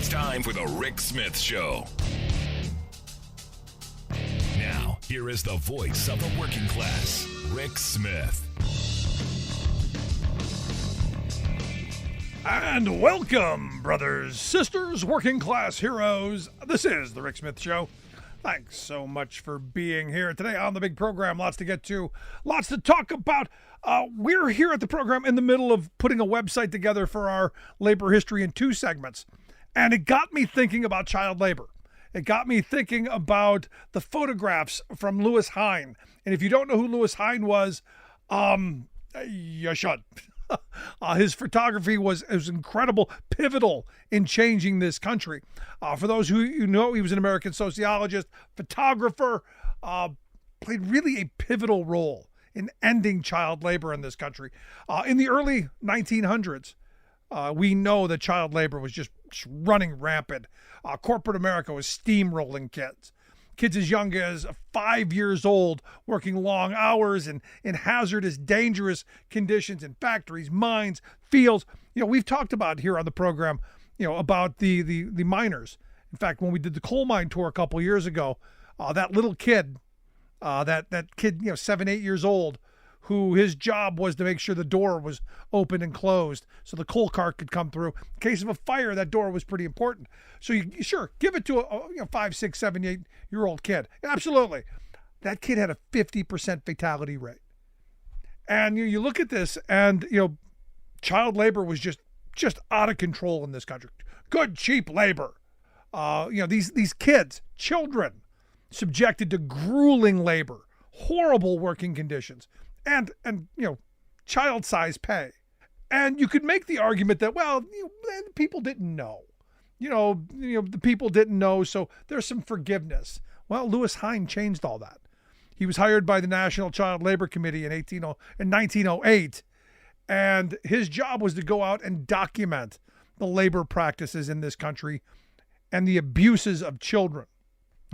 It's time for the Rick Smith Show. Now, here is the voice of the working class, Rick Smith. And welcome, brothers, sisters, working class heroes. This is the Rick Smith Show. Thanks so much for being here today on the big program. Lots to get to, lots to talk about. We're here at the program in the middle of putting a website together for our labor history in 2 segments. And it got me thinking about child labor. It got me thinking about the photographs from Louis Hine. And if you don't know who Louis Hine was, you should. His photography was incredible, pivotal in changing this country. For those who you know, he was an American sociologist, photographer, played really a pivotal role in ending child labor in this country. In the early 1900s, we know that child labor was just running rampant. Corporate America was steamrolling kids. Kids as young as 5 years old, working long hours in hazardous, dangerous conditions in factories, mines, fields. You know, we've talked about here on the program, you know, about the miners. In fact, when we did the coal mine tour a couple years ago, that little kid, that kid, 7, 8 years old, who his job was to make sure the door was open and closed so the coal cart could come through. In case of a fire, that door was pretty important. So you give it to a 5, 6, 7, 8-year-old kid. Absolutely. That kid had a 50% fatality rate. And you look at this and, child labor was just out of control in this country. Good, cheap labor. These kids, children, subjected to grueling labor, horrible working conditions, and child-sized pay. And you could make the argument that, people didn't know. The people didn't know, so there's some forgiveness. Well, Louis Hine changed all that. He was hired by the National Child Labor Committee in 1908, and his job was to go out and document the labor practices in this country and the abuses of children.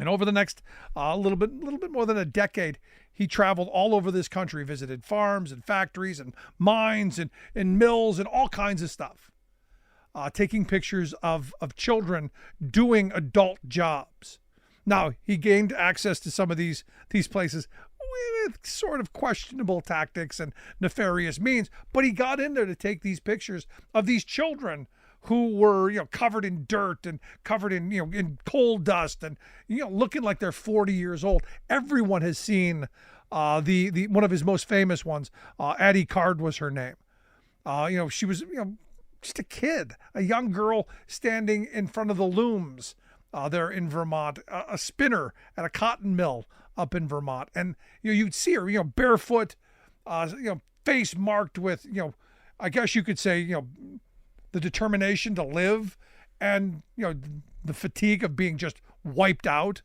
And over the next little bit more than a decade, he traveled all over this country, visited farms and factories and mines and mills and all kinds of stuff, taking pictures of children doing adult jobs. Now, he gained access to some of these places with sort of questionable tactics and nefarious means, but he got in there to take these pictures of these children who were, covered in dirt and covered in, in coal dust and, looking like they're 40 years old. Everyone has seen the one of his most famous ones. Addie Card was her name. She was, just a kid, a young girl standing in front of the looms there in Vermont, a spinner at a cotton mill up in Vermont. And, you'd see her, barefoot, face marked with, I guess you could say, the determination to live and, the fatigue of being just wiped out.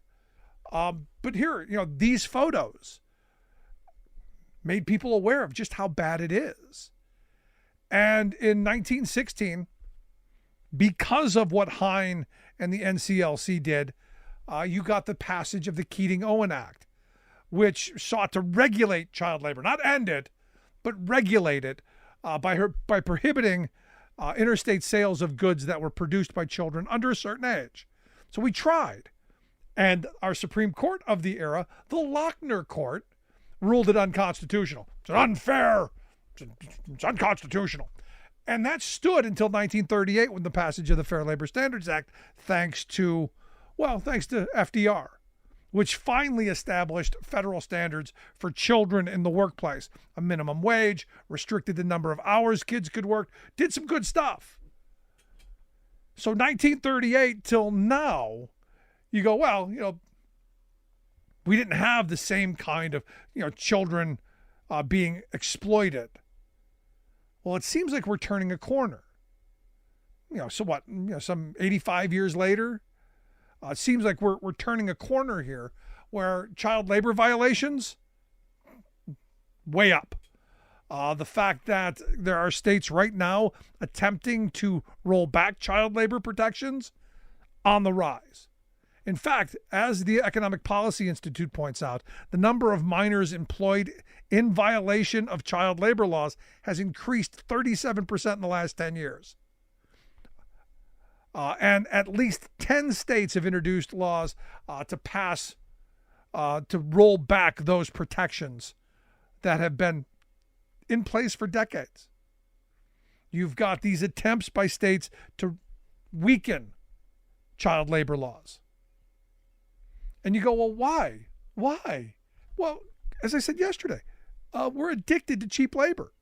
But here, these photos made people aware of just how bad it is. And in 1916, because of what Hine and the NCLC did, you got the passage of the Keating-Owen Act, which sought to regulate child labor, not end it, but regulate it by prohibiting interstate sales of goods that were produced by children under a certain age. So we tried. And our Supreme Court of the era, the Lochner Court, ruled it unconstitutional. It's unfair. It's unconstitutional. And that stood until 1938 when the passage of the Fair Labor Standards Act, thanks to FDR, which finally established federal standards for children in the workplace. A minimum wage, restricted the number of hours kids could work, did some good stuff. So 1938 till now, you go, we didn't have the same kind of, children being exploited. Well, it seems like we're turning a corner. So what, some 85 years later, it seems like we're turning a corner here where child labor violations, way up. The fact that there are states right now attempting to roll back child labor protections, on the rise. In fact, as the Economic Policy Institute points out, the number of minors employed in violation of child labor laws has increased 37% in the last 10 years. And at least 10 states have introduced laws to roll back those protections that have been in place for decades. You've got these attempts by states to weaken child labor laws. And you go, well, why? Why? Well, as I said yesterday, we're addicted to cheap labor.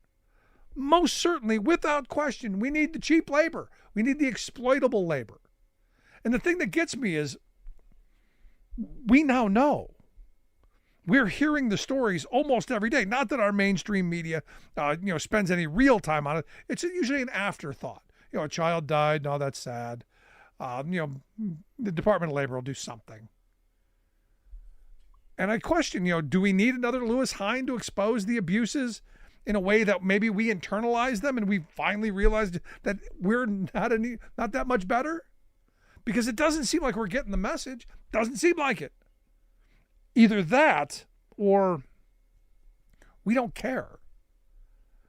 Most certainly, without question, we need the cheap labor. We need the exploitable labor. And the thing that gets me is we now know. We're hearing the stories almost every day. Not that our mainstream media, spends any real time on it. It's usually an afterthought. A child died. No, that's sad. The Department of Labor will do something. And I question, do we need another Lewis Hine to expose the abuses in a way that maybe we internalize them and we finally realized that we're not that much better? Because it doesn't seem like we're getting the message. Doesn't seem like it. Either that or we don't care.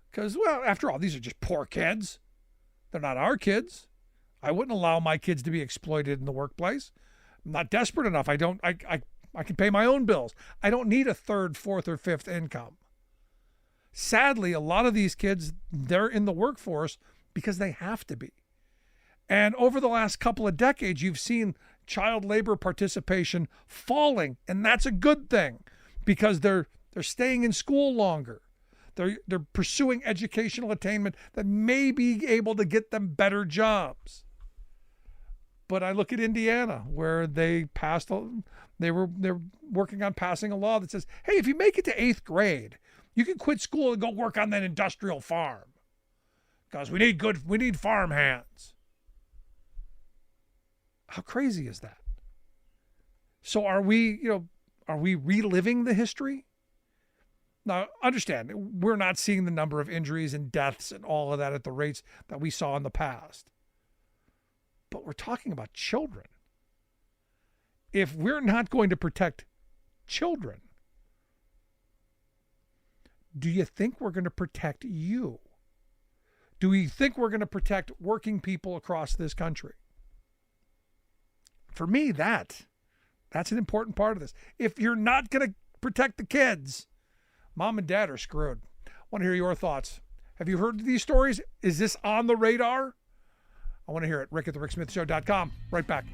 Because, well, after all, these are just poor kids. They're not our kids. I wouldn't allow my kids to be exploited in the workplace. I'm not desperate enough. I can pay my own bills. I don't need a third, fourth, or fifth income. Sadly, a lot of these kids, they're in the workforce because they have to be. And over the last couple of decades, you've seen child labor participation falling, and that's a good thing because they're staying in school longer. They're pursuing educational attainment that may be able to get them better jobs. But I look at Indiana, where they're working on passing a law that says, hey, if you make it to 8th grade, you can quit school and go work on that industrial farm because we need farm hands. How crazy is that? So are we reliving the history? Now, understand, we're not seeing the number of injuries and deaths and all of that at the rates that we saw in the past. But we're talking about children. If we're not going to protect children, do you think we're going to protect you? Do we think we're going to protect working people across this country? For me, that's an important part of this. If you're not going to protect the kids, mom and dad are screwed. I want to hear your thoughts. Have you heard these stories? Is this on the radar? I want to hear it. Rick at thericksmithshow.com. Right back.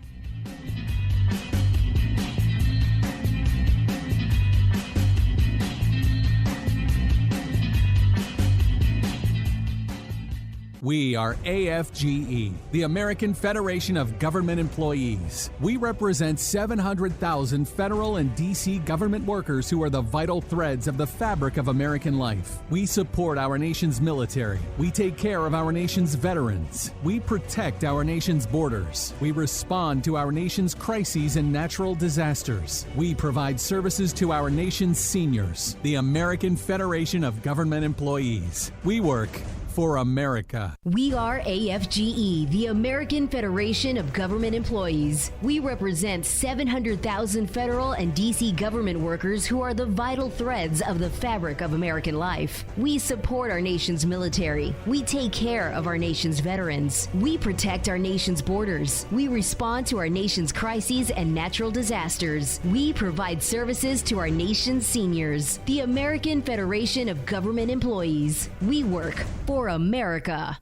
We are AFGE, the American Federation of Government Employees. We represent 700,000 federal and D.C. government workers who are the vital threads of the fabric of American life. We support our nation's military. We take care of our nation's veterans. We protect our nation's borders. We respond to our nation's crises and natural disasters. We provide services to our nation's seniors. The American Federation of Government Employees. We work for America. We are AFGE, the American Federation of Government Employees. We represent 700,000 federal and D.C. government workers who are the vital threads of the fabric of American life. We support our nation's military. We take care of our nation's veterans. We protect our nation's borders. We respond to our nation's crises and natural disasters. We provide services to our nation's seniors. The American Federation of Government Employees. We work for America.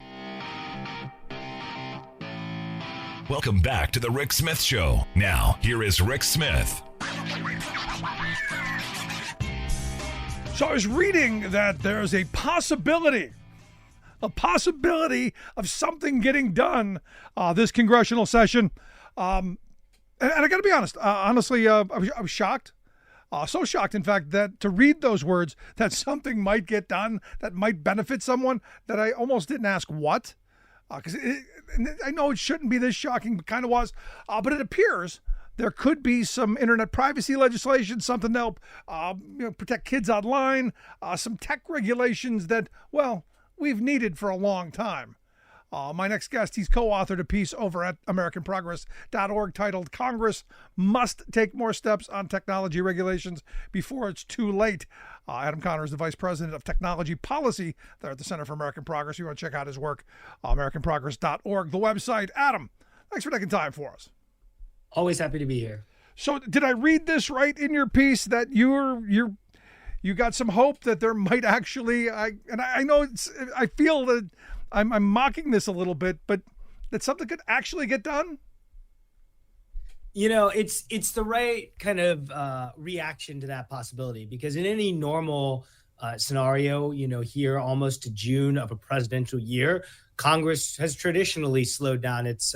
Welcome back to the Rick Smith Show. Now, here is Rick Smith. So I was reading that there's a possibility of something getting done this congressional session. And I got to be honest, honestly, I was shocked. So shocked, in fact, that to read those words, that something might get done that might benefit someone, that I almost didn't ask what. Because I know it shouldn't be this shocking, but kind of was. But it appears there could be some internet privacy legislation, something to help protect kids online, some tech regulations that, well, we've needed for a long time. My next guest, he's co-authored a piece over at AmericanProgress.org titled "Congress Must Take More Steps on Technology Regulations Before It's Too Late." Adam Conner is the Vice President of Technology Policy there at the Center for American Progress. You want to check out his work, AmericanProgress.org, the website. Adam, Thanks for taking time for us. Always happy to be here. So did I read this right in your piece that you got some hope that there might actually, I know I feel that I'm mocking this a little bit, but that something could actually get done? It's the right kind of reaction to that possibility, because in any normal scenario, here almost to June of a presidential year, Congress has traditionally slowed down its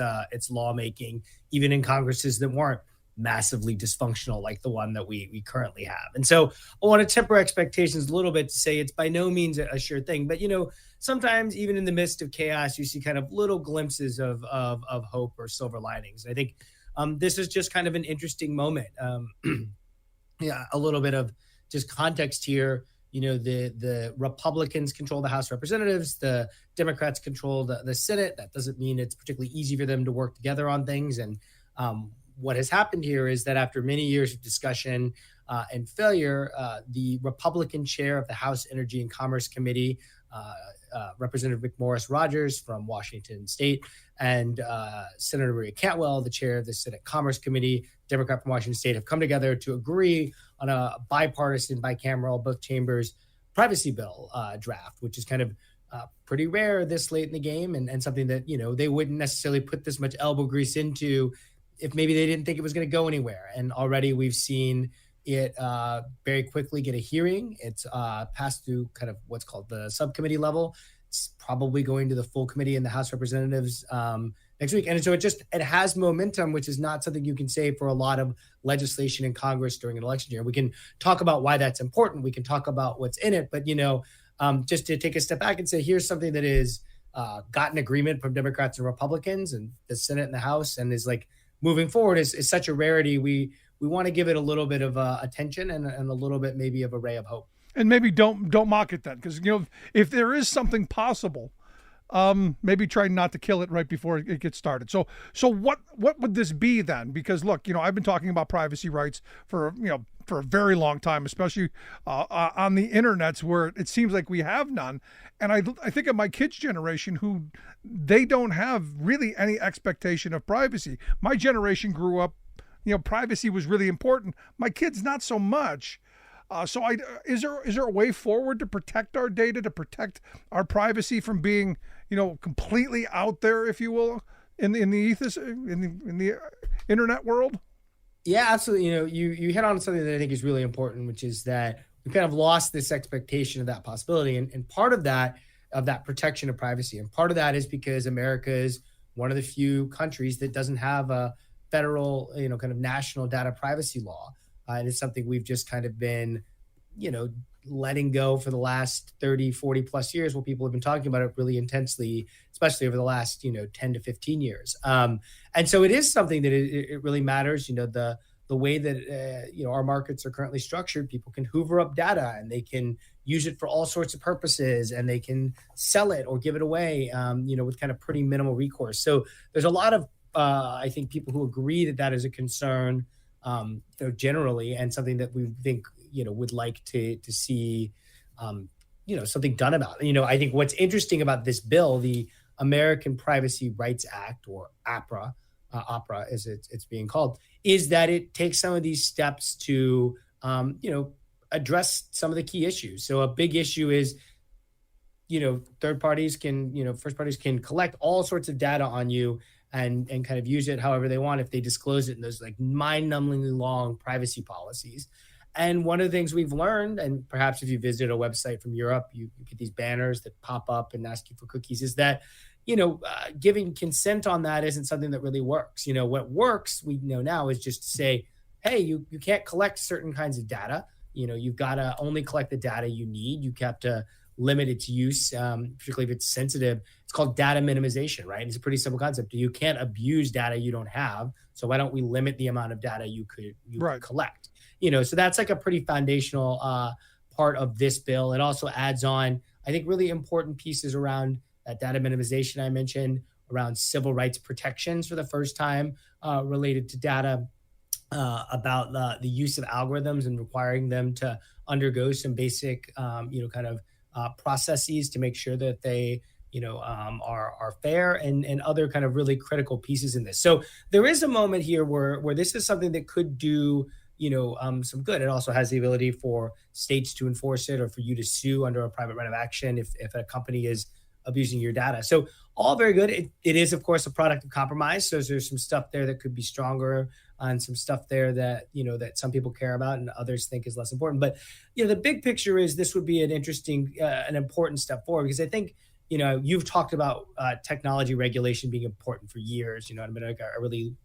lawmaking, even in Congresses that weren't massively dysfunctional like the one that we currently have. And so I want to temper expectations a little bit to say it's by no means a sure thing. But, sometimes even in the midst of chaos, you see kind of little glimpses of hope or silver linings. I think this is just kind of an interesting moment. A little bit of just context here. The Republicans control the House of Representatives. The Democrats control the Senate. That doesn't mean it's particularly easy for them to work together on things. And what has happened here is that after many years of discussion and failure, the Republican chair of the House Energy and Commerce Committee, Representative McMorris Rodgers from Washington State, and Senator Maria Cantwell, the chair of the Senate Commerce Committee, Democrat from Washington State, have come together to agree on a bipartisan, bicameral, both chambers privacy bill draft, which is kind of pretty rare this late in the game, and something that, they wouldn't necessarily put this much elbow grease into if maybe they didn't think it was going to go anywhere. And already we've seen it very quickly get a hearing. It's passed through kind of what's called the subcommittee level. It's probably going to the full committee in the House of Representatives next week. And so it has momentum, which is not something you can say for a lot of legislation in Congress during an election year. We can talk about why that's important. We can talk about what's in it. But, just to take a step back and say, here's something that is gotten agreement from Democrats and Republicans and the Senate and the House, and is like moving forward is such a rarity. We want to give it a little bit of attention and a little bit maybe of a ray of hope. And maybe don't mock it then, because if there is something possible, maybe try not to kill it right before it gets started. So what would this be then? Because look, I've been talking about privacy rights for a very long time, especially on the internets, where it seems like we have none. And I think of my kids' generation, who they don't have really any expectation of privacy. My generation grew up, privacy was really important. My kids, not so much. Is there a way forward to protect our data, to protect our privacy from being, completely out there, if you will, in the ethos, in the internet world? Yeah, absolutely. You hit on something that I think is really important, which is that we kind of lost this expectation of that possibility, and part of that protection of privacy, and part of that is because America is one of the few countries that doesn't have a federal, kind of national data privacy law. And it's something we've just kind of been, letting go for the last 30, 40 plus years, while people have been talking about it really intensely, especially over the last, 10 to 15 years. And so it is something that it really matters. The way that, our markets are currently structured, people can hoover up data and they can use it for all sorts of purposes, and they can sell it or give it away, with kind of pretty minimal recourse. So there's a lot of, I think, people who agree that is a concern, generally, and something that we think, would like to see, something done about. I think what's interesting about this bill, the American Privacy Rights Act, or APRA, as it's being called, is that it takes some of these steps to, address some of the key issues. So a big issue is, third parties can, first parties can collect all sorts of data on you and kind of use it however they want if they disclose it in those like mind-numbingly long privacy policies. And one of the things we've learned, and perhaps if you visit a website from Europe, you get these banners that pop up and ask you for cookies, is that, giving consent on that isn't something that really works. What works, we know now, is just to say, hey, you can't collect certain kinds of data. You've got to only collect the data you need. You have to limit its use, particularly if it's sensitive. It's called data minimization, right? It's a pretty simple concept. You can't abuse data you don't have. So why don't we limit the amount of data you could collect? So that's like a pretty foundational part of this bill. It also adds on, I think, really important pieces around that data minimization I mentioned, around civil rights protections for the first time related to data, about the use of algorithms and requiring them to undergo some basic, processes to make sure that they are fair and other kind of really critical pieces in this. So there is a moment here where this is something that could do some good. It also has the ability for states to enforce it or for you to sue under a private right of action if a company is abusing your data. So all very good. It is, of course, a product of compromise. So there's some stuff there that could be stronger and some stuff there that, that some people care about and others think is less important. But, the big picture is this would be an interesting, an important step forward, because I think, you've talked about technology regulation being important for years, I've been a really,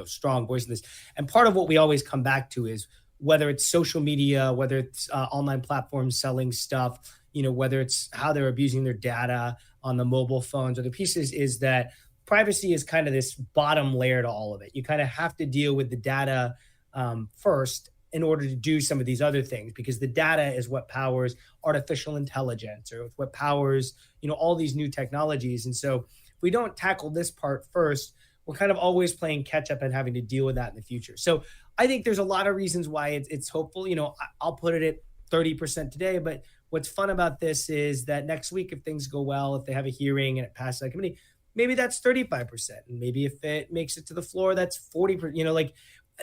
strong voice in this. And part of what we always come back to is whether it's social media, whether it's online platforms selling stuff, whether it's how they're abusing their data on the mobile phones or the pieces, is that privacy is kind of this bottom layer to all of it. You kind of have to deal with the data first in order to do some of these other things, because the data is what powers artificial intelligence or what powers, all these new technologies. And so if we don't tackle this part first, we're kind of always playing catch up and having to deal with that in the future. So I think there's a lot of reasons why it's hopeful. I'll put it at 30% today, but what's fun about this is that next week, if things go well, if they have a hearing and it passes that committee, maybe that's 35%. And maybe if it makes it to the floor, that's 40%.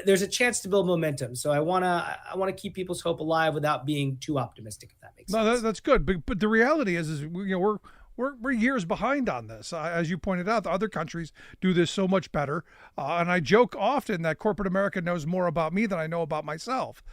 There's a chance to build momentum. So I want to keep people's hope alive without being too optimistic, if that makes sense. No, that's good. But the reality is we're years behind on this. As you pointed out, the other countries do this so much better. And I joke often that corporate America knows more about me than I know about myself.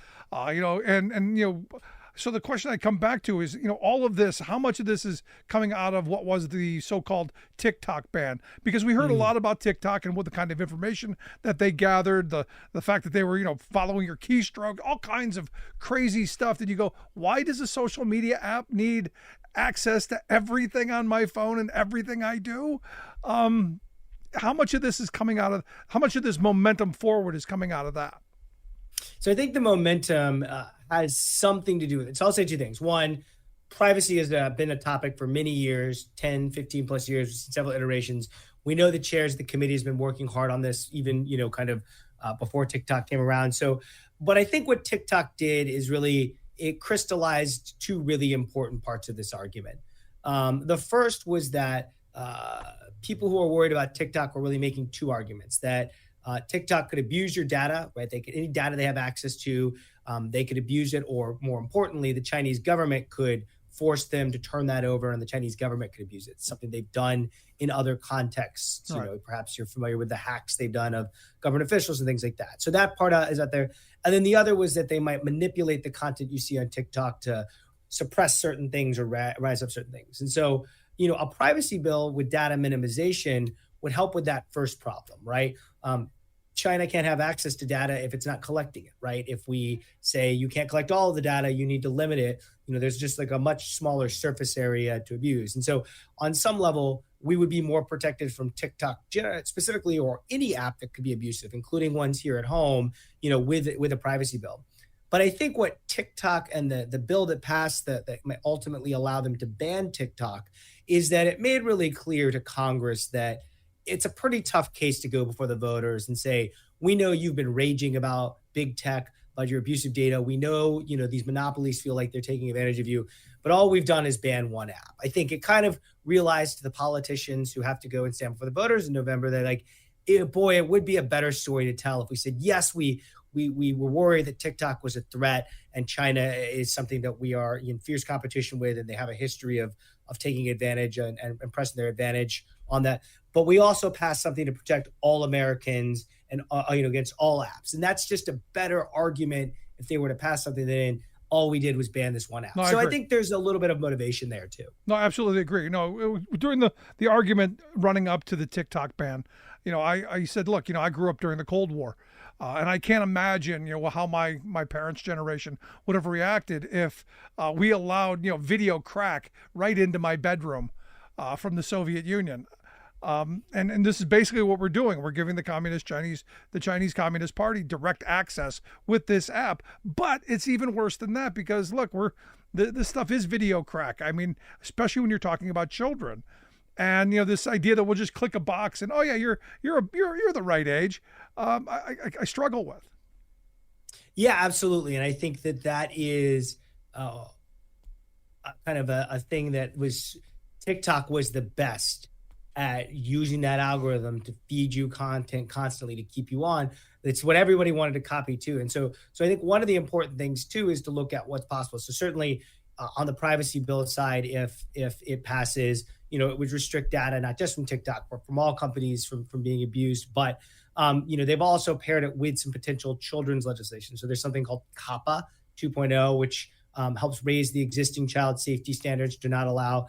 So the question I come back to is, all of this, how much of this is coming out of what was the so-called TikTok ban? Because we heard a lot about TikTok and what the kind of information that they gathered, the fact that they were, following your keystroke, all kinds of crazy stuff that you go, why does a social media app need access to everything on my phone and everything I do? How much of this is coming out of, how much of this momentum forward is coming out of that? So I think the momentum has something to do with it. So I'll say two things. One, privacy has been a topic for many years, 10, 15 plus years, several iterations. We know the chairs of the committee has been working hard on this, even, before TikTok came around. So, but I think what TikTok did is really, it crystallized two really important parts of this argument. The first was that people who are worried about TikTok were really making two arguments, that TikTok could abuse your data, right? Any data they have access to, they could abuse it, or more importantly, the Chinese government could force them to turn that over, and the Chinese government could abuse it. It's something they've done in other contexts. Right. Perhaps you're familiar with the hacks they've done of government officials and things like that. So that part is out there. And then the other was that they might manipulate the content you see on TikTok to suppress certain things or rise up certain things. And so, a privacy bill with data minimization would help with that first problem, right? China can't have access to data if it's not collecting it, right? If we say you can't collect all of the data, you need to limit it, there's just like a much smaller surface area to abuse. And so on some level, we would be more protected from TikTok specifically, or any app that could be abusive, including ones here at home, with a privacy bill. But I think what TikTok and the bill that passed that might ultimately allow them to ban TikTok is that it made really clear to Congress that it's a pretty tough case to go before the voters and say, we know you've been raging about big tech, about your abusive data. We know, these monopolies feel like they're taking advantage of you, but all we've done is ban one app. I think it kind of realized to the politicians who have to go and stand before the voters in November, they're like, it would be a better story to tell if we said, yes, we were worried that TikTok was a threat and China is something that we are in fierce competition with, and they have a history of taking advantage and pressing their advantage on that. But we also passed something to protect all Americans and against all apps. And that's just a better argument if they were to pass something than all we did was ban this one app. No, I think there's a little bit of motivation there too. No, I absolutely agree. During the argument running up to the TikTok ban, I said, look, I grew up during the Cold War. And I can't imagine, how my parents' generation would have reacted if we allowed, video crack right into my bedroom from the Soviet Union. And this is basically what we're doing. We're giving the Chinese Communist Party direct access with this app. But it's even worse than that, because look, this stuff is video crack. I mean, especially when you're talking about children. And this idea that we'll just click a box and, oh yeah, you're the right age, I struggle with. Yeah, absolutely. And I think that is kind of a thing that was TikTok was the best at using that algorithm to feed you content constantly to keep you on. It's what everybody wanted to copy too. And so I think one of the important things too is to look at what's possible. So certainly on the privacy bill side, if it passes, it would restrict data, not just from TikTok, but from all companies from being abused. But, they've also paired it with some potential children's legislation. So there's something called COPPA 2.0, which helps raise the existing child safety standards to not allow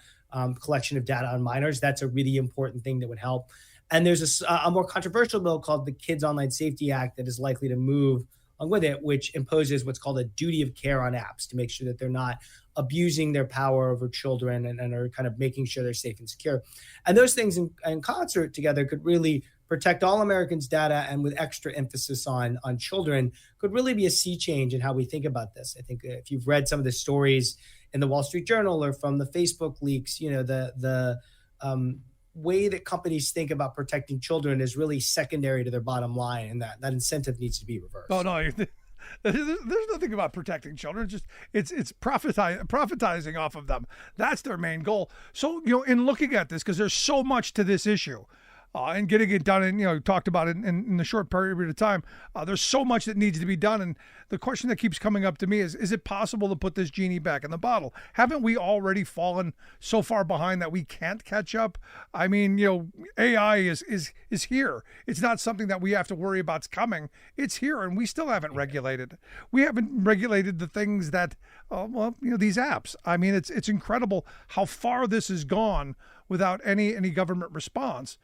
collection of data on minors. That's a really important thing that would help. And there's a more controversial bill called the Kids Online Safety Act that is likely to move along with it, which imposes what's called a duty of care on apps to make sure that they're not abusing their power over children and are kind of making sure they're safe and secure. And those things in concert together could really protect all Americans' data, and with extra emphasis on children, could really be a sea change in how we think about this. I think if you've read some of the stories in the Wall Street Journal or from the Facebook leaks, the way that companies think about protecting children is really secondary to their bottom line, and that incentive needs to be reversed. Oh no, there's nothing about protecting children. It's profitizing off of them. That's their main goal. So in looking at this, because there's so much to this issue. And getting it done, and talked about it in the short period of time. There's so much that needs to be done, and the question that keeps coming up to me is it possible to put this genie back in the bottle? Haven't we already fallen so far behind that we can't catch up? I mean, AI is here. It's not something that we have to worry about. It's coming. It's here, and we still haven't regulated. We haven't regulated the things that, these apps. I mean, it's incredible how far this has gone without any government response.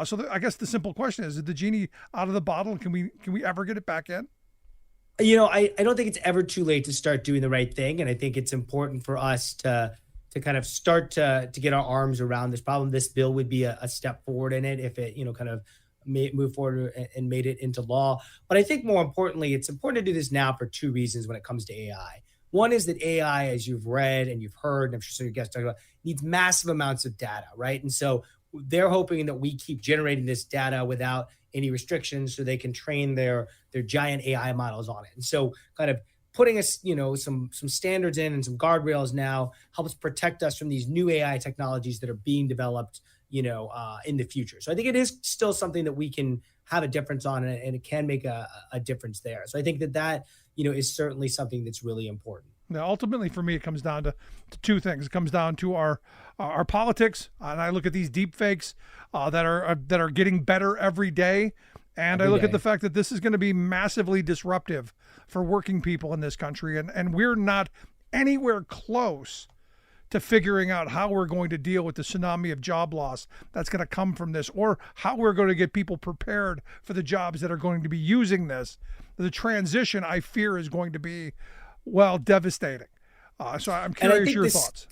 So I guess the simple question is the genie out of the bottle? Can we ever get it back in? I don't think it's ever too late to start doing the right thing. And I think it's important for us to kind of start to get our arms around this problem. This bill would be a step forward in it if it, kind of move forward and made it into law. But I think more importantly, it's important to do this now for two reasons when it comes to AI. One is that AI, as you've read and you've heard, and I'm sure some of your guests talk about, needs massive amounts of data, right? And so they're hoping that we keep generating this data without any restrictions so they can train their giant AI models on it. And so kind of putting us, some standards in and some guardrails now helps protect us from these new AI technologies that are being developed, in the future. So I think it is still something that we can have a difference on, and it can make a difference there. So I think that is certainly something that's really important. Now, ultimately, for me, it comes down to two things. It comes down to our politics, and I look at these deep fakes that are getting better every day, and I look at the fact that this is going to be massively disruptive for working people in this country, and we're not anywhere close to figuring out how we're going to deal with the tsunami of job loss that's going to come from this, or how we're going to get people prepared for the jobs that are going to be using this. The transition, I fear, is going to be devastating. So I'm curious your thoughts.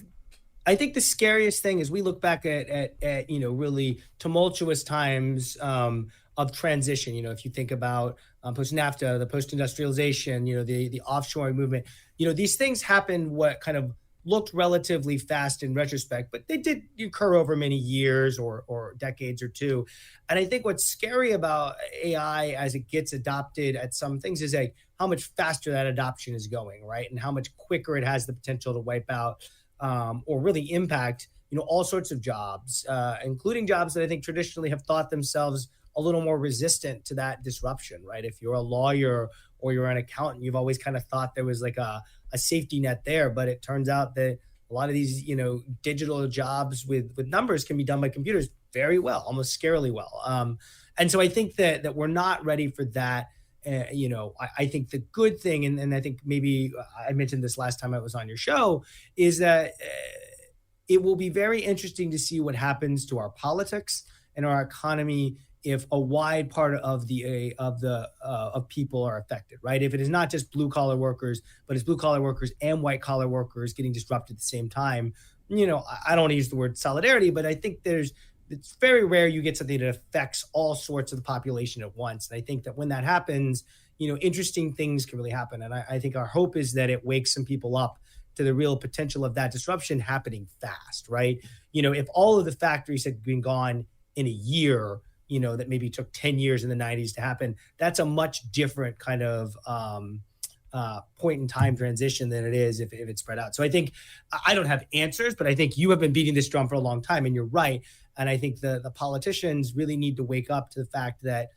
I think the scariest thing is we look back at really tumultuous times of transition. If you think about post-NAFTA, the post-industrialization, the offshoring movement, these things happened what kind of looked relatively fast in retrospect, but they did occur over many years or decades or two. And I think what's scary about AI as it gets adopted at some things is how much faster that adoption is going, right? And how much quicker it has the potential to wipe out or really impact, all sorts of jobs, including jobs that I think traditionally have thought themselves a little more resistant to that disruption, right? If you're a lawyer or you're an accountant, you've always kind of thought there was like a safety net there, but it turns out that a lot of these, digital jobs with numbers can be done by computers very well, almost scarily well. And so I think that we're not ready for that. I think the good thing, and I think maybe I mentioned this last time I was on your show, is that it will be very interesting to see what happens to our politics and our economy if a wide part of people are affected, right? If it is not just blue collar workers, but it's blue collar workers and white collar workers getting disrupted at the same time. I don't want to use the word solidarity, but I think it's very rare you get something that affects all sorts of the population at once. And I think that when that happens, interesting things can really happen. And I think our hope is that it wakes some people up to the real potential of that disruption happening fast, right? If all of the factories had been gone in a year, that maybe took 10 years in the 90s to happen, that's a much different kind of point in time transition than it is if it's spread out. So I think I don't have answers, but I think you have been beating this drum for a long time, and you're right. And I think the politicians really need to wake up to the fact that,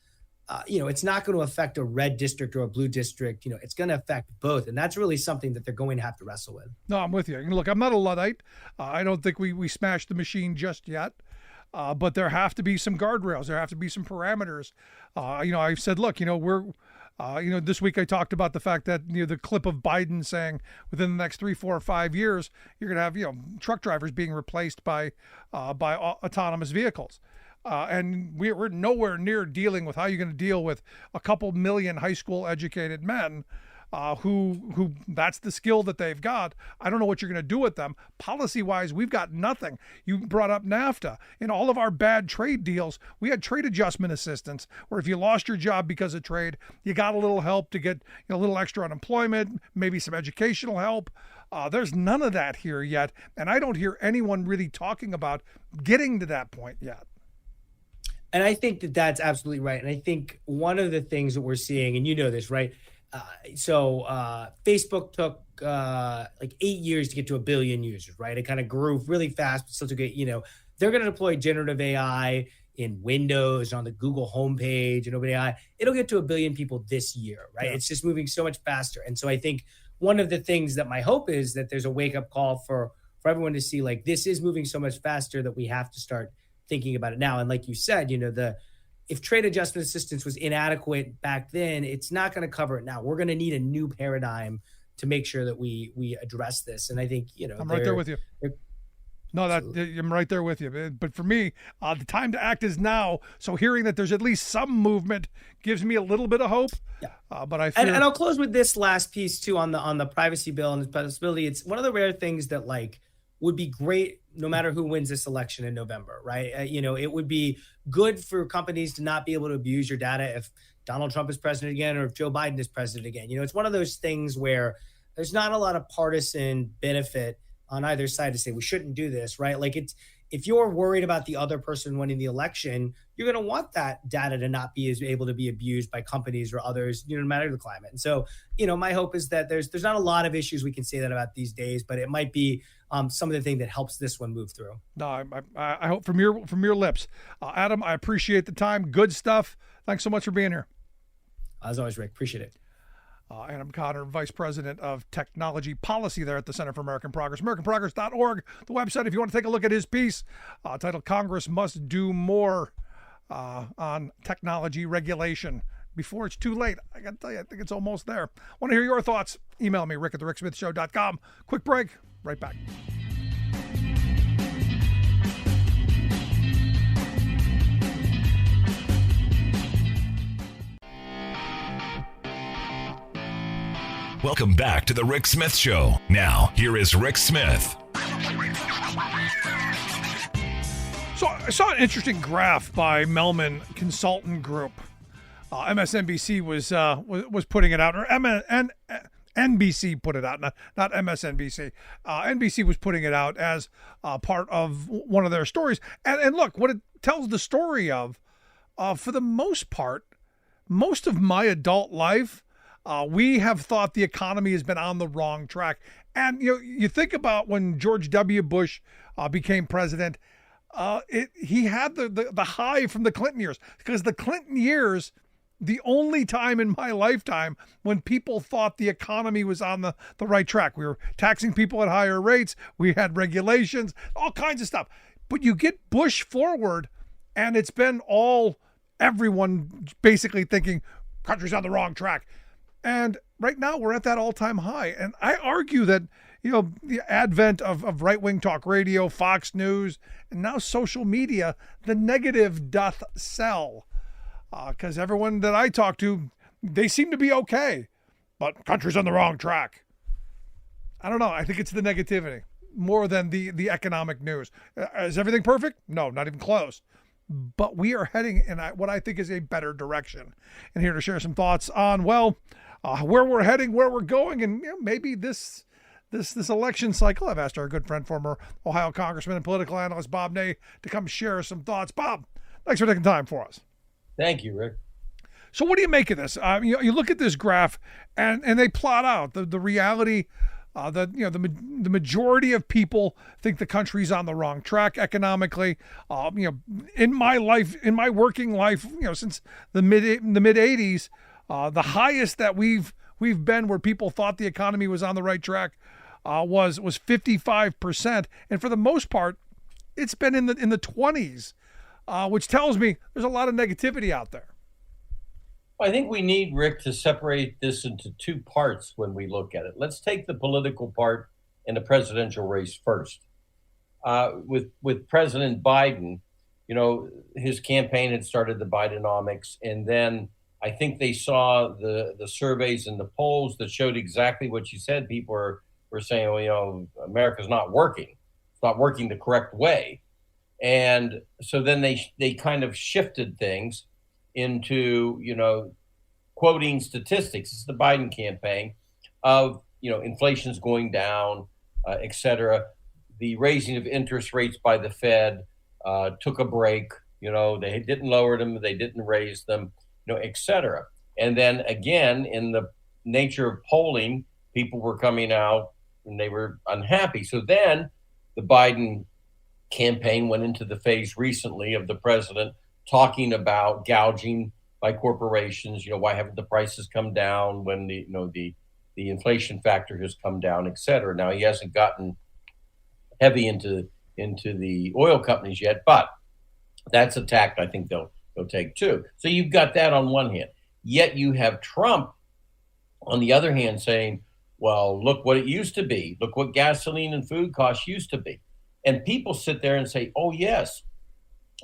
it's not going to affect a red district or a blue district. It's going to affect both. And that's really something that they're going to have to wrestle with. No, I'm with you. Look, I'm not a Luddite. I don't think we smashed the machine just yet. But there have to be some guardrails. There have to be some parameters. I've said, look, we're, this week I talked about the fact that, the clip of Biden saying within the next 3, 4, or 5 years, you're going to have, truck drivers being replaced by autonomous vehicles. And we're nowhere near dealing with how you're going to deal with a couple million high school educated men who that's the skill that they've got. I don't know what you're going to do with them. Policy-wise, we've got nothing. You brought up NAFTA. In all of our bad trade deals, we had trade adjustment assistance, where if you lost your job because of trade, you got a little help to get a little extra unemployment, maybe some educational help. There's none of that here yet, and I don't hear anyone really talking about getting to that point yet. And I think that that's absolutely right. And I think one of the things that we're seeing, and this, right? Facebook took like 8 years to get to 1 billion users, right? It kind of grew really fast, but still took they're going to deploy generative AI in Windows, on the Google homepage, and OpenAI. It'll get to 1 billion people this year, right? Yeah. It's just moving so much faster. And so I think one of the things that my hope is that there's a wake-up call for everyone to see, like, this is moving so much faster that we have to start thinking about it now. And like you said, if trade adjustment assistance was inadequate back then, it's not going to cover it now. We're going to need a new paradigm to make sure that we address this. And I think, I'm right there with you. No, I'm right there with you. But for me, the time to act is now. So hearing that there's at least some movement gives me a little bit of hope. Yeah. But I fear... and I'll close with this last piece too on the privacy bill and its possibility. It's one of the rare things that would be great no matter who wins this election in November, right? It would be good for companies to not be able to abuse your data if Donald Trump is president again or if Joe Biden is president again. It's one of those things where there's not a lot of partisan benefit on either side to say we shouldn't do this, right? If you're worried about the other person winning the election, you're going to want that data to not be able to be abused by companies or others, no matter the climate. And so, my hope is that there's not a lot of issues we can say that about these days, but it might be some of the thing that helps this one move through. No, I hope from your lips. Adam, I appreciate the time. Good stuff. Thanks so much for being here. As always, Rick, appreciate it. Adam Conner, Vice President of Technology Policy there at the Center for American Progress, AmericanProgress.org, the website if you want to take a look at his piece titled Congress Must Do More on Technology Regulation before it's too late. I got to tell you, I think it's almost there. Want to hear your thoughts? Email me, rick@thericksmithshow.com. Quick break, right back. Welcome back to the Rick Smith Show. Now, here is Rick Smith. So I saw an interesting graph by Mellman Consultant Group. MSNBC was putting it out, or NBC put it out, not MSNBC. NBC was putting it out as part of one of their stories. And look, what it tells the story of, for the most part, most of my adult life, we have thought the economy has been on the wrong track. And you think about when George W. Bush became president, he had the high from the Clinton years, because the Clinton years, the only time in my lifetime when people thought the economy was on the right track. We were taxing people at higher rates. We had regulations, all kinds of stuff. But you get Bush forward, and it's been everyone basically thinking country's on the wrong track. And right now we're at that all-time high. And I argue that, the advent of right-wing talk radio, Fox News, and now social media, the negative doth sell. Because everyone that I talk to, they seem to be okay, but country's on the wrong track. I don't know. I think it's the negativity more than the economic news. Is everything perfect? No, not even close. But we are heading in what I think is a better direction. And here to share some thoughts on, where we're heading, where we're going, and maybe this election cycle. I've asked our good friend, former Ohio Congressman and political analyst Bob Ney, to come share some thoughts. Bob, thanks for taking time for us. Thank you, Rick. So what do you make of this? You look at this graph, and they plot out the reality that the majority of people think the country's on the wrong track economically. In my working life, since the mid '80s, the highest that we've been where people thought the economy was on the right track was 55%, and for the most part, it's been in the 20s, which tells me there's a lot of negativity out there. I think we need, Rick, to separate this into two parts when we look at it. Let's take the political part in the presidential race first. With President Biden, his campaign had started the Bidenomics, and then I think they saw the surveys and the polls that showed exactly what you said. People were saying, America's not working. It's not working the correct way. And so then they kind of shifted things into, quoting statistics. This is the Biden campaign of, inflation's going down, et cetera. The raising of interest rates by the Fed took a break. They didn't lower them. They didn't raise them, et cetera. And then again, in the nature of polling, people were coming out and they were unhappy. So then the Biden campaign went into the phase recently of the president talking about gouging by corporations. Why haven't the prices come down when the inflation factor has come down, et cetera. Now, he hasn't gotten heavy into the oil companies yet, but that's a tack I think they'll take too. So you've got that on one hand. Yet you have Trump on the other hand saying, well, look what it used to be. Look what gasoline and food costs used to be. And people sit there and say, oh, yes,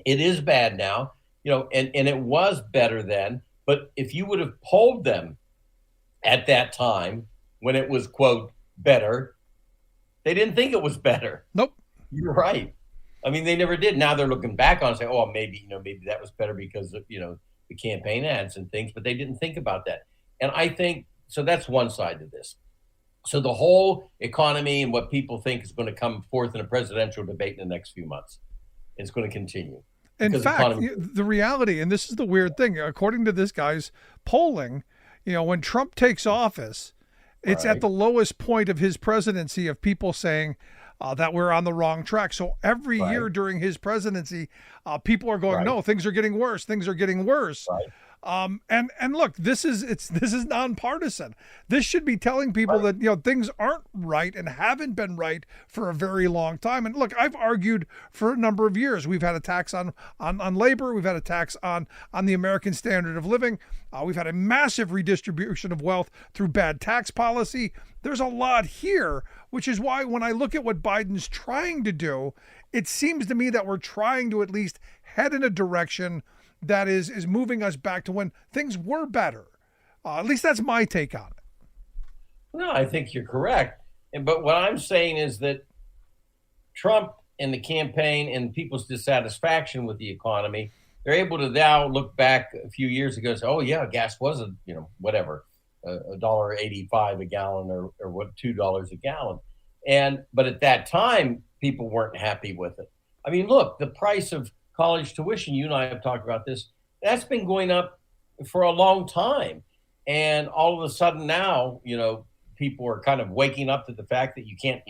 it is bad now, and it was better then. But if you would have polled them at that time when it was, quote, better, they didn't think it was better. Nope. You're right. I mean, they never did. Now they're looking back on it and saying, oh, maybe that was better because of, the campaign ads and things, but they didn't think about that. And I think, so that's one side of this. So the whole economy and what people think is going to come forth in a presidential debate in the next few months, it's going to continue. In fact, the reality, and this is the weird thing, according to this guy's polling, when Trump takes office, it's at the lowest point of his presidency of people saying that we're on the wrong track. So every year during his presidency, people are going, no, things are getting worse. Things are getting worse. Right. And look, this is nonpartisan. This should be telling people that things aren't right and haven't been right for a very long time. And look, I've argued for a number of years. We've had a tax on labor. We've had a tax on the American standard of living. We've had a massive redistribution of wealth through bad tax policy. There's a lot here, which is why when I look at what Biden's trying to do, it seems to me that we're trying to at least head in a direction that is moving us back to when things were better. At least that's my take on it. No, I think you're correct. But what I'm saying is that Trump and the campaign and people's dissatisfaction with the economy, they're able to now look back a few years ago and say, oh, yeah, gas was $1.85 a gallon or what, $2 a gallon. But at that time, people weren't happy with it. I mean, look, the price of college tuition, you and I have talked about this, that's been going up for a long time. And all of a sudden now, people are kind of waking up to the fact that you can't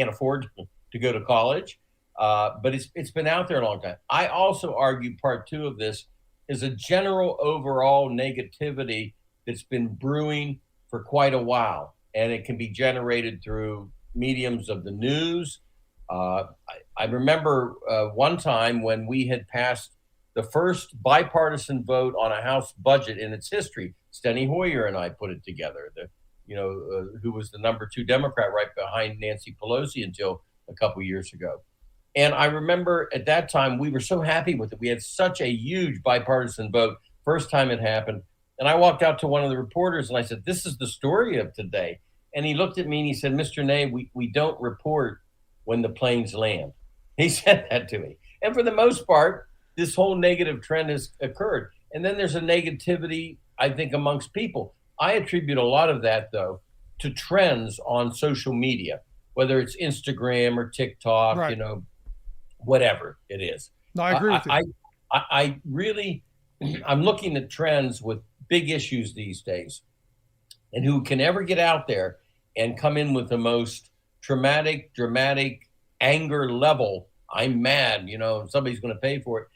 afford to go to college. But it's been out there a long time. I also argue part two of this is a general overall negativity that's been brewing for quite a while. And it can be generated through mediums of the news. I remember one time when we had passed the first bipartisan vote on a House budget in its history. Steny Hoyer and I put it together, who was the number 2 Democrat right behind Nancy Pelosi until a couple years ago. And I remember at that time, we were so happy with it. We had such a huge bipartisan vote, first time it happened. And I walked out to one of the reporters and I said, this is the story of today. And he looked at me and he said, Mr. Ney, we don't report when the planes land. He said that to me. And for the most part, this whole negative trend has occurred. And then there's a negativity, I think, amongst people. I attribute a lot of that, though, to trends on social media, whether it's Instagram or TikTok, right. Whatever it is. No, I agree with you. I really, I'm looking at trends with big issues these days, and who can ever get out there and come in with the most dramatic anger level. I'm mad, somebody's going to pay for it.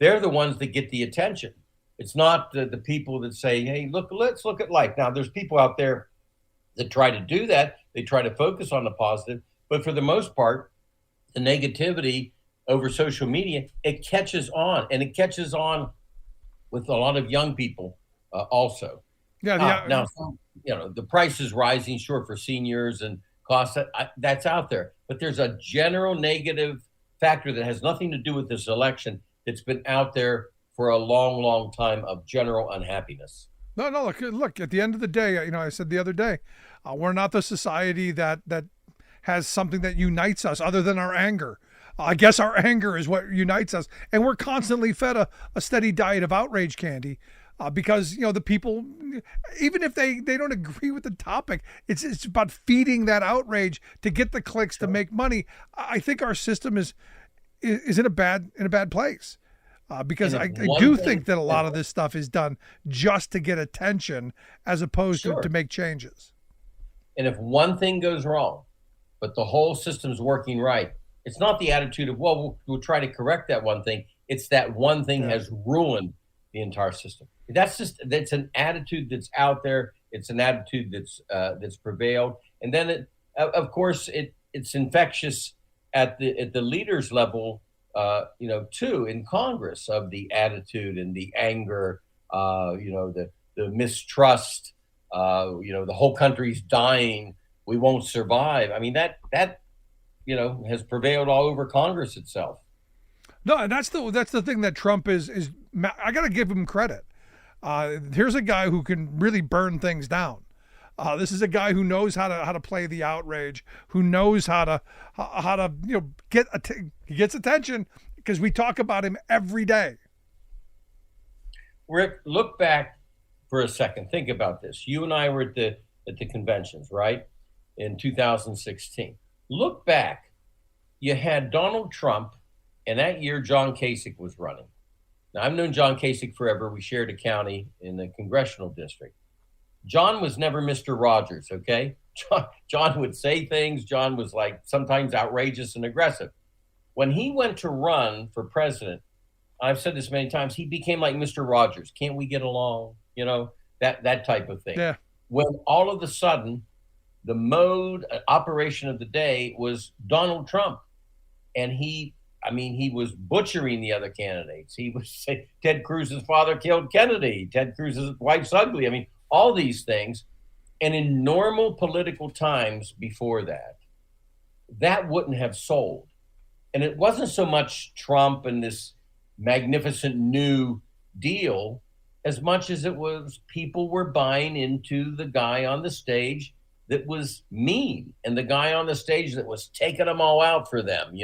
They're the ones that get the attention. It's not the people that say, hey, let's look at life. Now, there's people out there that try to do that. They try to focus on the positive. But for the most part, the negativity over social media, it catches on. And it catches on with a lot of young people also. Yeah. Now, the price is rising, sure, for seniors and costs. That's out there. But there's a general negative factor that has nothing to do with this election that's been out there for a long, long time of general unhappiness. No, look, at the end of the day, I said the other day, we're not the society that has something that unites us other than our anger. I guess our anger is what unites us. And we're constantly fed a steady diet of outrage candy because, the people, even if they don't agree with the topic, it's about feeding that outrage to get the clicks to make money. I think our system is in a bad place. Because I do think that a lot of this stuff is done just to get attention as opposed to make changes. And if one thing goes wrong, but the whole system's working right, it's not the attitude of, well, we'll try to correct that one thing. It's that one thing has ruined the entire system. That's an attitude that's out there. It's an attitude that's prevailed. And then, of course, it's infectious at the leaders level, too, in Congress, of the attitude and the anger, the mistrust, the whole country's dying, we won't survive. I mean, that has prevailed all over Congress itself. No, and that's the thing that Trump is I got to give him credit. Here's a guy who can really burn things down. This is a guy who knows how to play the outrage, who knows how to he gets attention because we talk about him every day. Rick, look back for a second. Think about this. You and I were at the conventions, right, in 2016. Look back. You had Donald Trump, and that year John Kasich was running. Now, I've known John Kasich forever. We shared a county in the congressional district. John was never Mr. Rogers, okay? John would say things. John was like sometimes outrageous and aggressive. When he went to run for president, I've said this many times, he became like Mr. Rogers. Can't we get along? That type of thing. Yeah. When all of a sudden, the mode operation of the day was Donald Trump. And he was butchering the other candidates. He was saying Ted Cruz's father killed Kennedy. Ted Cruz's wife's ugly. I mean, all these things. And in normal political times before that wouldn't have sold. And it wasn't so much Trump and this magnificent new deal as much as it was people were buying into the guy on the stage that was mean and the guy on the stage that was taking them all out for them.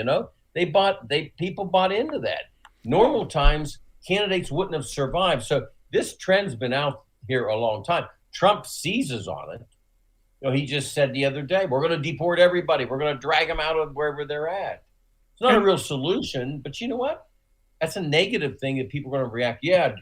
People bought into that. Normal times, candidates wouldn't have survived. So this trend's been out here a long time. Trump seizes on it. He just said the other day, we're going to deport everybody. We're going to drag them out of wherever they're at. It's not a real solution, but you know what? That's a negative thing that people are going to react. Yeah,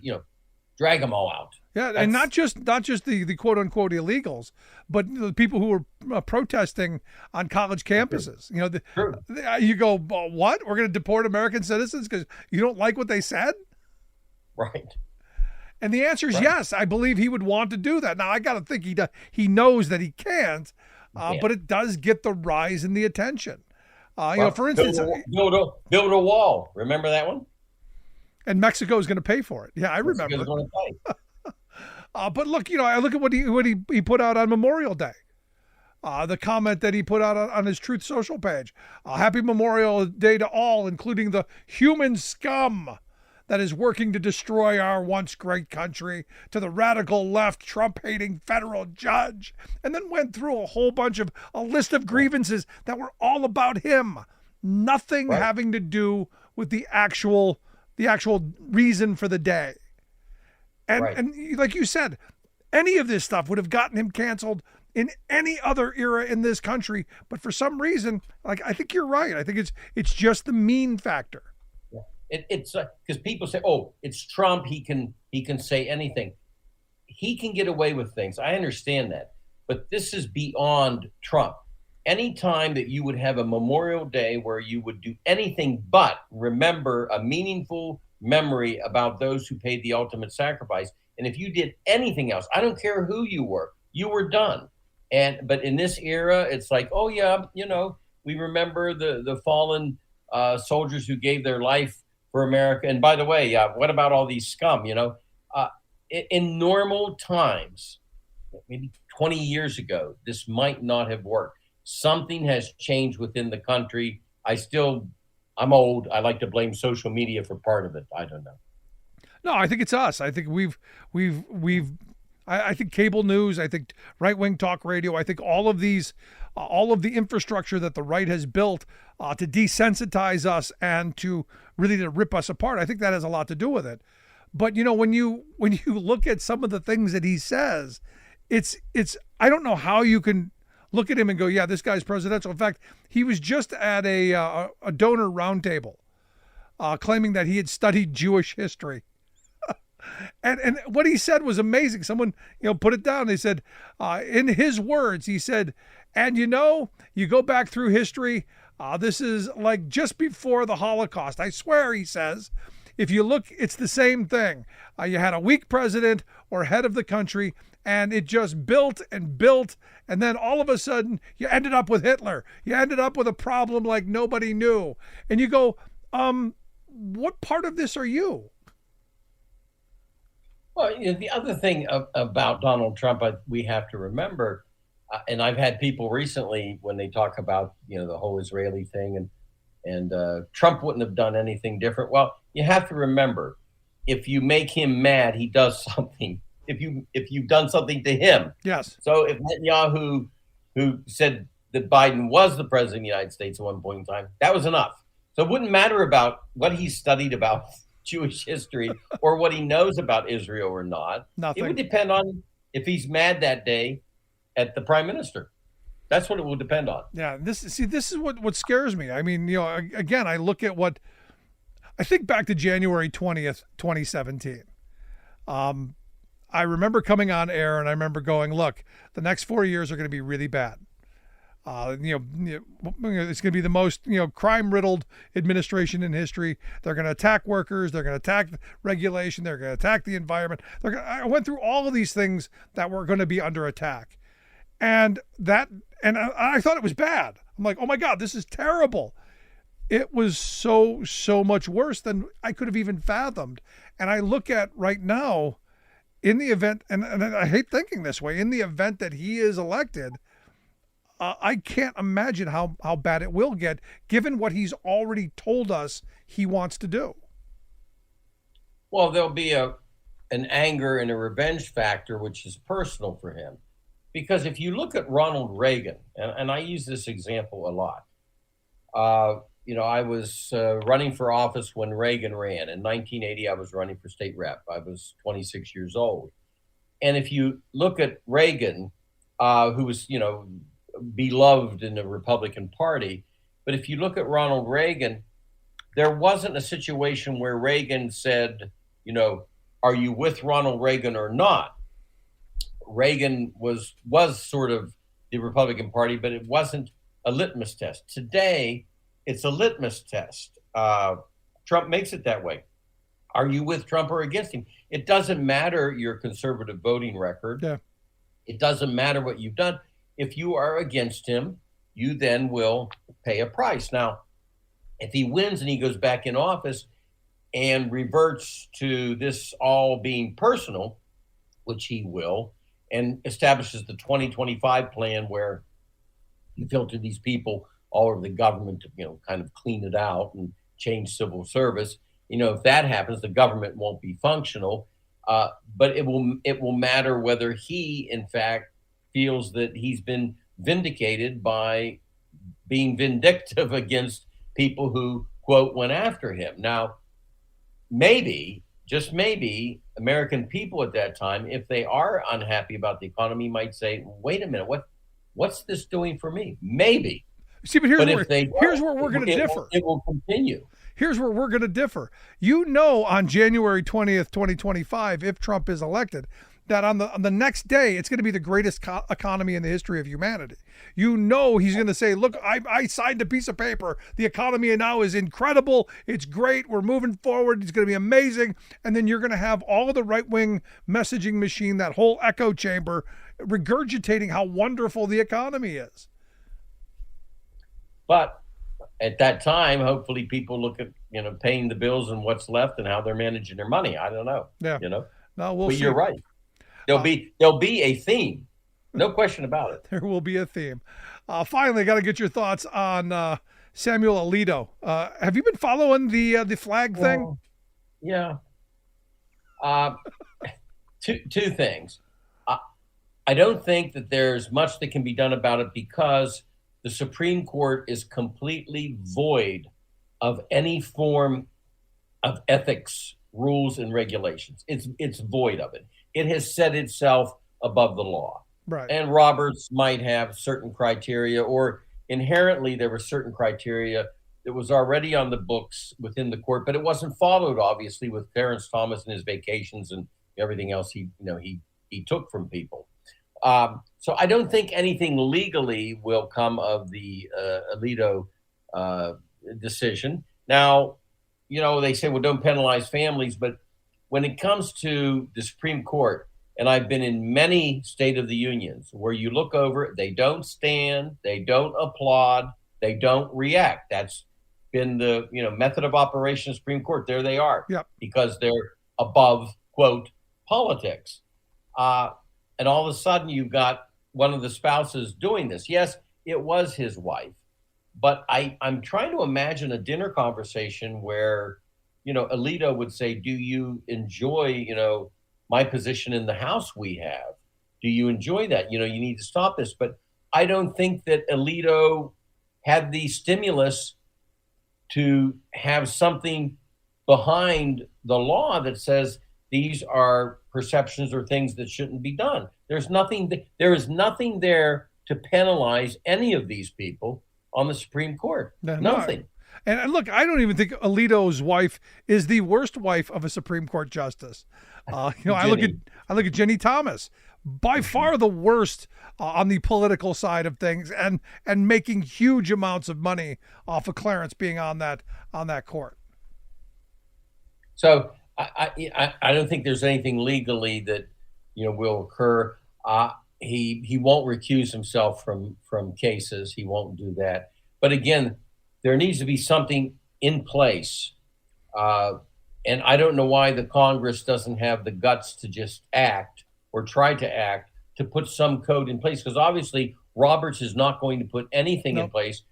drag them all out. Yeah, and not just the quote unquote illegals, but the people who were protesting on college campuses. You go, what? We're going to deport American citizens because you don't like what they said? Right. And the answer is yes. I believe he would want to do that. Now I got to think he knows that he can't, but it does get the rise in the attention. For instance, build a wall. Remember that one? And Mexico is going to pay for it. Yeah, I remember. Mexico's going to pay. But look, I look at what he put out on Memorial Day. The comment that he put out on his Truth Social page. Happy Memorial Day to all, including the human scum that is working to destroy our once great country, to the radical left Trump-hating federal judge, and then went through a list of grievances that were all about him. Nothing having to do with the actual reason for the day. And like you said, any of this stuff would have gotten him canceled in any other era in this country. But for some reason, I think you're right. I think it's just the mean factor. Yeah. It's because people say, "Oh, it's Trump. He can say anything." he can get away with things. I understand that. But this is beyond Trump. Any time that you would have a Memorial Day where you would do anything but remember a meaningful memory about those who paid the ultimate sacrifice, and if you did anything else, I don't care who you were done. But in this era, it's like, oh yeah, we remember the fallen soldiers who gave their life for America. And by the way, what about all these scum? In normal times, maybe 20 years ago, this might not have worked. Something has changed within the country. I'm old. I like to blame social media for part of it. I don't know. No, I think it's us. I think I think cable news, I think right-wing talk radio, I think all of the infrastructure that the right has built to desensitize us and to really to rip us apart, I think that has a lot to do with it. But when you look at some of the things that he says, it's I don't know how you can look at him and go, yeah, this guy's presidential. In fact, he was just at a donor roundtable claiming that he had studied Jewish history. And what he said was amazing. Someone, put it down. They said, in his words, he said, and you go back through history, this is like just before the Holocaust. I swear, he says, if you look, it's the same thing. You had a weak president or head of the country, and it just built and built. And then all of a sudden, you ended up with Hitler. You ended up with a problem like nobody knew. And you go, what part of this are you? Well, the other thing about Donald Trump, we have to remember, and I've had people recently when they talk about, the whole Israeli thing and Trump wouldn't have done anything different. Well, you have to remember, if you make him mad, he does something. If you've done something to him. Yes. So if Netanyahu, who said that Biden was the president of the United States at one point in time, that was enough. So it wouldn't matter about what he studied about Jewish history or what he knows about Israel or not. Nothing. It would depend on if he's mad that day at the prime minister. That's what it will depend on. Yeah. This is what scares me. I mean, again, I look at I think back to January 20th, 2017. I remember coming on air and I remember going, look, the next 4 years are going to be really bad. It's going to be the most, crime-riddled administration in history. They're going to attack workers. They're going to attack regulation. They're going to attack the environment. I went through all of these things that were going to be under attack. And I thought it was bad. I'm like, oh my God, this is terrible. It was so much worse than I could have even fathomed. And I look at right now, in the event, and I hate thinking this way, in the event that he is elected, I can't imagine how bad it will get, given what he's already told us he wants to do. Well, there'll be an anger and a revenge factor, which is personal for him. Because if you look at Ronald Reagan, and I use this example a lot, I was running for office when Reagan ran. In 1980, I was running for state rep. I was 26 years old. And if you look at Reagan, who was, beloved in the Republican Party, but if you look at Ronald Reagan, there wasn't a situation where Reagan said, are you with Ronald Reagan or not? Reagan was sort of the Republican Party, but it wasn't a litmus test. Today, it's a litmus test. Trump makes it that way. Are you with Trump or against him? It doesn't matter your conservative voting record. Yeah. It doesn't matter what you've done. If you are against him, you then will pay a price. Now, if he wins and he goes back in office and reverts to this all being personal, which he will, and establishes the 2025 plan where you filter these people all over the government to, kind of clean it out and change civil service. If that happens, the government won't be functional, but it will matter whether he, in fact, feels that he's been vindicated by being vindictive against people who, quote, went after him. Now, maybe, just maybe, American people at that time, if they are unhappy about the economy, might say, wait a minute, what's this doing for me? Maybe. See, but here's where we're going to differ. It will continue. Here's where we're going to differ. On January 20th, 2025, if Trump is elected, that on the next day, it's going to be the greatest economy in the history of humanity. You know he's going to say, look, I signed a piece of paper. The economy now is incredible. It's great. We're moving forward. It's going to be amazing. And then you're going to have all of the right-wing messaging machine, that whole echo chamber, regurgitating how wonderful the economy is. But at that time, hopefully people look at, paying the bills and what's left and how they're managing their money. I don't know. Yeah. No, we'll but see. You're right. There'll be a theme. No question about it. There will be a theme. Finally, I got to get your thoughts on Samuel Alito. Have you been following the flag thing? Yeah. Two things. I don't think that there's much that can be done about it because the Supreme Court is completely void of any form of ethics, rules, and regulations. It's void of it. It has set itself above the law. Right. And Roberts might have certain criteria, or inherently there were certain criteria that was already on the books within the court, but it wasn't followed, obviously, with Clarence Thomas and his vacations and everything else he took from people. So I don't think anything legally will come of the Alito decision. Now, they say, well, don't penalize families, but when it comes to the Supreme Court, and I've been in many State of the Unions where you look over it, they don't stand, they don't applaud, they don't react. That's been the method of operation of the Supreme Court. There they are, yep. Because they're above, quote, politics. And all of a sudden you've got one of the spouses doing this. Yes, it was his wife, but I'm trying to imagine a dinner conversation where, Alito would say, do you enjoy, my position in the House we have? Do you enjoy that? You need to stop this. But I don't think that Alito had the stimulus to have something behind the law that says these are perceptions or things that shouldn't be done. There is nothing there to penalize any of these people on the Supreme Court. Nothing. And look, I don't even think Alito's wife is the worst wife of a Supreme Court justice. I look at Jenny Thomas, by far the worst on the political side of things, and making huge amounts of money off of Clarence being on that court. So I don't think there's anything legally that will occur. He won't recuse himself from cases. He won't do that. But again, there needs to be something in place. And I don't know why the Congress doesn't have the guts to just act or try to act to put some code in place. Because obviously Roberts is not going to put anything in place.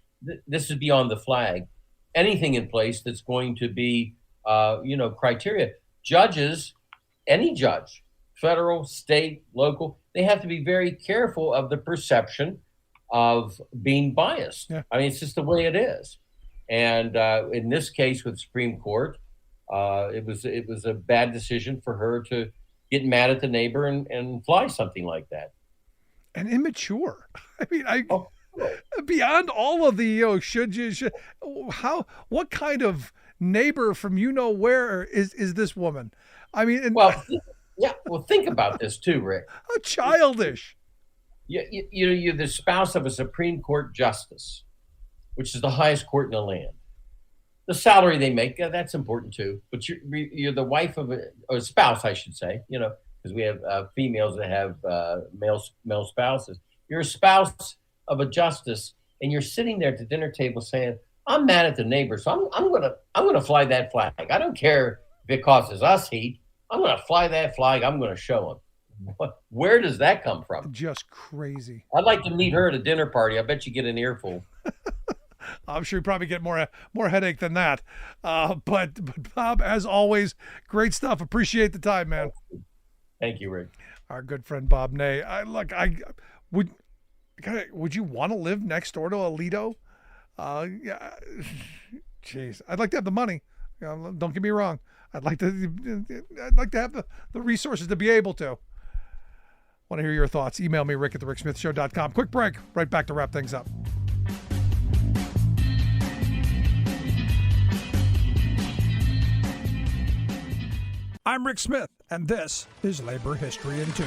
This is beyond the flag. Anything in place that's going to be, criteria. Judges, any judge, federal, state, local, they have to be very careful of the perception of being biased. Yeah. I mean, it's just the way it is. And in this case with Supreme Court, it was a bad decision for her to get mad at the neighbor and fly something like that. And immature. I mean, beyond all of the what kind of neighbor from where is this woman? I mean, well, think about this too, Rick. How childish. You're the spouse of a Supreme Court justice, which is the highest court in the land. The salary they make, that's important too. But you're the wife of a spouse, I should say, because we have females that have male spouses. You're a spouse of a justice, and you're sitting there at the dinner table saying, I'm mad at the neighbor, so I'm gonna fly that flag. I don't care if it causes us heat. I'm gonna fly that flag. I'm gonna show him. Where does that come from? Just crazy. I'd like to meet her at a dinner party. I bet you get an earful. I'm sure you probably get more headache than that. But Bob, as always, great stuff. Appreciate the time, man. Thank you, Rick. Our good friend Bob Ney. Would you want to live next door to Alito? Yeah. Jeez, I'd like to have the money. Don't get me wrong. I'd like to have the resources to be able to. Want to hear your thoughts? Email me, rick@thericksmithshow.com. Quick break. Right back to wrap things up. I'm Rick Smith. and this is Labor History in 2.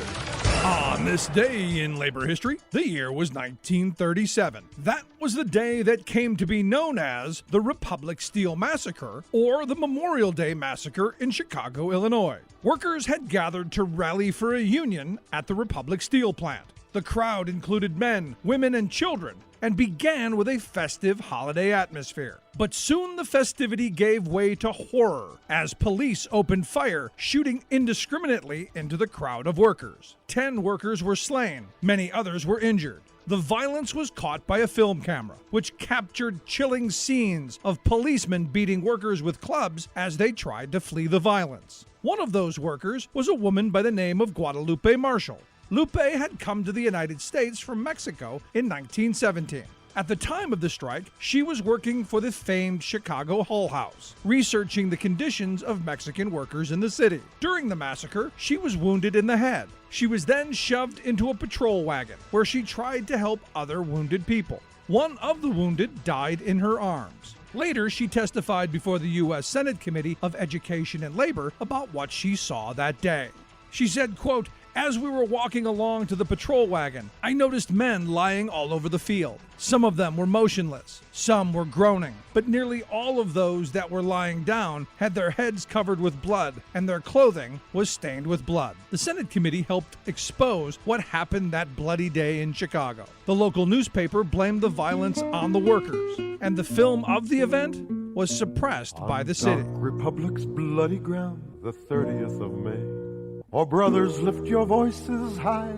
On this day in labor history, the year was 1937. That was the day that came to be known as the Republic Steel Massacre, or the Memorial Day Massacre in Chicago, Illinois. Workers had gathered to rally for a union at the Republic Steel plant. The crowd included men, women, and children, and began with a festive holiday atmosphere. But soon the festivity gave way to horror as police opened fire, shooting indiscriminately into the crowd of workers. 10 workers were slain, many others were injured. The violence was caught by a film camera, which captured chilling scenes of policemen beating workers with clubs as they tried to flee the violence. One of those workers was a woman by the name of Guadalupe Marshall. Lupe had come to the United States from Mexico in 1917. At the time of the strike, she was working for the famed Chicago Hull House, researching the conditions of Mexican workers in the city. During the massacre, she was wounded in the head. She was then shoved into a patrol wagon, where she tried to help other wounded people. One of the wounded died in her arms. Later, she testified before the U.S. Senate Committee of Education and Labor about what she saw that day. She said, quote, "As we were walking along to the patrol wagon, I noticed men lying all over the field. Some of them were motionless, some were groaning, but nearly all of those that were lying down had their heads covered with blood, and their clothing was stained with blood." The Senate committee helped expose what happened that bloody day in Chicago. The local newspaper blamed the violence on the workers, and the film of the event was suppressed by the city. Dark Republic's bloody ground, the 30th of May. Oh, brothers, lift your voices high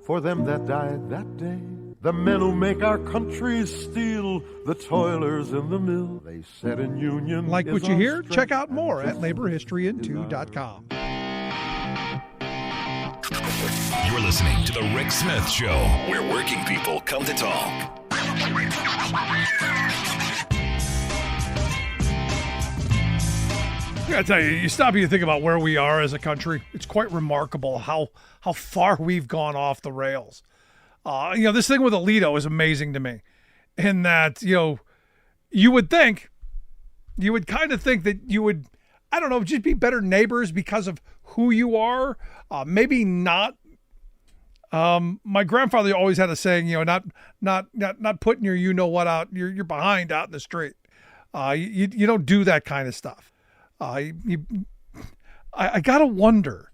for them that died that day. The men who make our country steel, the toilers in the mill. They said in union. Like what you hear? Check out more at laborhistoryin2.com. You're listening to The Rick Smith Show, where working people come to talk. I gotta tell you, you stop and you think about where we are as a country. It's quite remarkable how far we've gone off the rails. This thing with Alito is amazing to me, in that you would kind of think that you would, I don't know, just be better neighbors because of who you are. Maybe not. My grandfather always had a saying, not putting your you-know-what out, your behind out in the street. You don't do that kind of stuff. I gotta wonder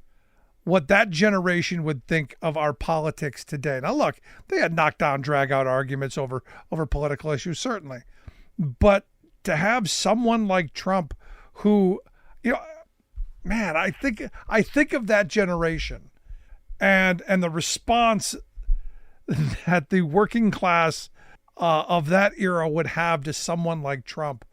what that generation would think of our politics today. Now, look, they had knockdown, drag-out arguments over political issues, certainly, but to have someone like Trump, who, man, I think of that generation, and the response that the working class of that era would have to someone like Trump.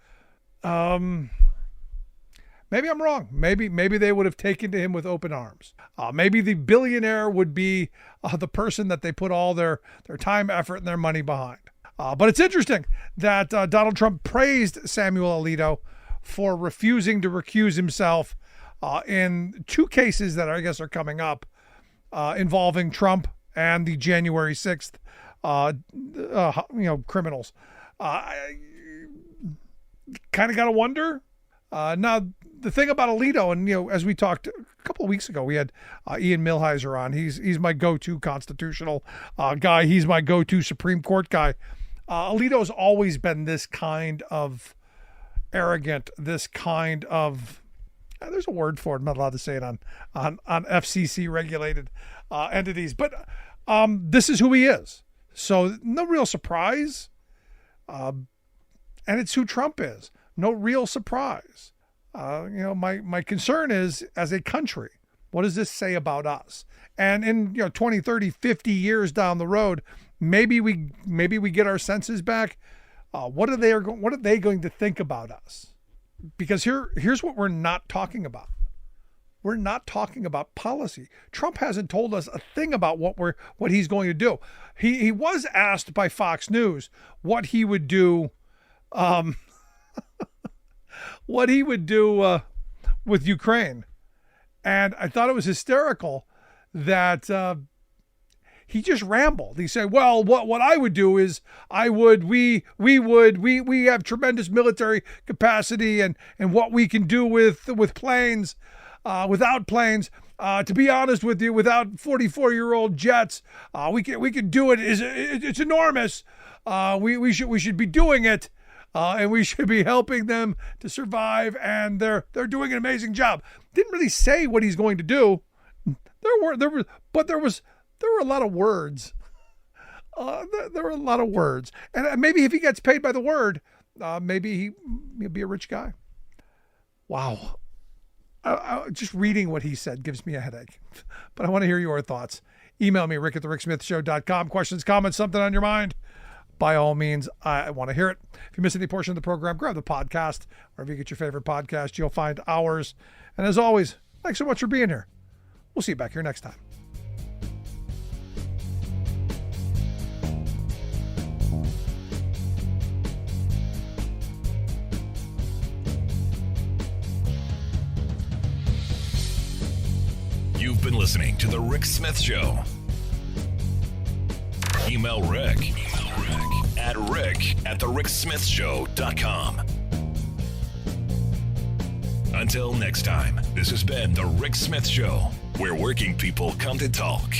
Maybe I'm wrong. Maybe they would have taken to him with open arms. Maybe the billionaire would be the person that they put all their time, effort, and their money behind. But it's interesting that Donald Trump praised Samuel Alito for refusing to recuse himself in 2 cases that I guess are coming up involving Trump and the January 6th criminals. Kind of got to wonder. Now, the thing about Alito, and as we talked a couple of weeks ago, we had Ian Millhiser on. He's my go-to constitutional guy. He's my go-to Supreme Court guy. Alito's always been this kind of arrogant, this kind of, there's a word for it. I'm not allowed to say it on FCC regulated entities, but this is who he is. So no real surprise. And it's who Trump is. No real surprise. My concern is, as a country, what does this say about us? And in 20, 30, 50 years down the road, maybe we get our senses back. What are they going to think about us? Because here's what we're not talking about. We're not talking about policy. Trump hasn't told us a thing about what he's going to do. He was asked by Fox News what he would do. What he would do with Ukraine. And I thought it was hysterical that he just rambled. He said, well, what I would do is we have tremendous military capacity and what we can do with planes, without planes, To be honest with you, without 44-year-old jets, we could do it. It's enormous. We should be doing it, and we should be helping them to survive. And they're doing an amazing job. Didn't really say what he's going to do. There were a lot of words. There were a lot of words, and maybe if he gets paid by the word, maybe he'll be a rich guy. Wow. Just reading what he said gives me a headache, but I want to hear your thoughts. Email me, rick@thericksmithshow.com. Questions, comments, something on your mind. By all means, I want to hear it. If you miss any portion of the program, grab the podcast. Wherever you get your favorite podcast, you'll find ours. And as always, thanks so much for being here. We'll see you back here next time. You've been listening to The Rick Smith Show. Email Rick at rick@thericksmithshow.com. Until next time, this has been The Rick Smith Show, where working people come to talk.